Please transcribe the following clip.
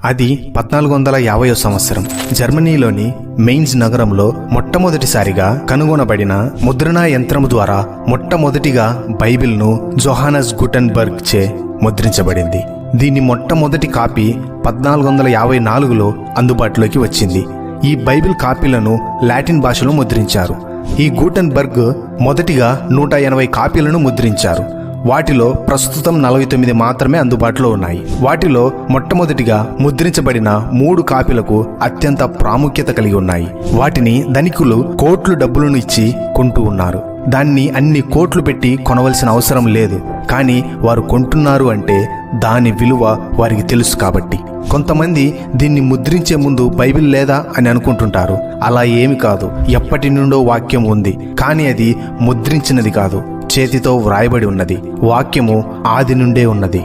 అది 1450వ సంవత్సరం జర్మనీలోని మెయిన్స్ నగరంలో మొట్టమొదటిసారిగా కనుగొనబడిన ముద్రణా యంత్రము ద్వారా మొట్టమొదటిగా బైబిల్ను జోహానస్ గుటెన్బర్గ్ చే ముద్రించబడింది. దీని మొట్టమొదటి కాపీ 1454లో అందుబాటులోకి వచ్చింది. ఈ బైబిల్ కాపీలను లాటిన్ భాషలో ముద్రించారు. ఈ గుటెన్బర్గ్ మొదటిగా 180 కాపీలను ముద్రించారు. వాటిలో ప్రస్తుతం 49 మాత్రమే అందుబాటులో ఉన్నాయి. వాటిలో మొట్టమొదటిగా ముద్రించబడిన 3 కాపీలకు అత్యంత ప్రాముఖ్యత కలిగి ఉన్నాయి. వాటిని ధనికులు కోట్లు డబ్బులను ఇచ్చి కొంటూ ఉన్నారు. దాన్ని అన్ని కోట్లు పెట్టి కొనవలసిన అవసరం లేదు, కానీ వారు కొంటున్నారు అంటే దాని విలువ వారికి తెలుసు కాబట్టి. కొంతమంది దీన్ని ముద్రించే ముందు బైబిల్ లేదా అని అనుకుంటుంటారు. అలా ఏమి కాదు. ఎప్పటి నుండో వాక్యం ఉంది, కానీ అది ముద్రించినది కాదు, చేతితో వ్రాయబడి ఉన్నది. వాక్యము ఆది నుండే ఉన్నది.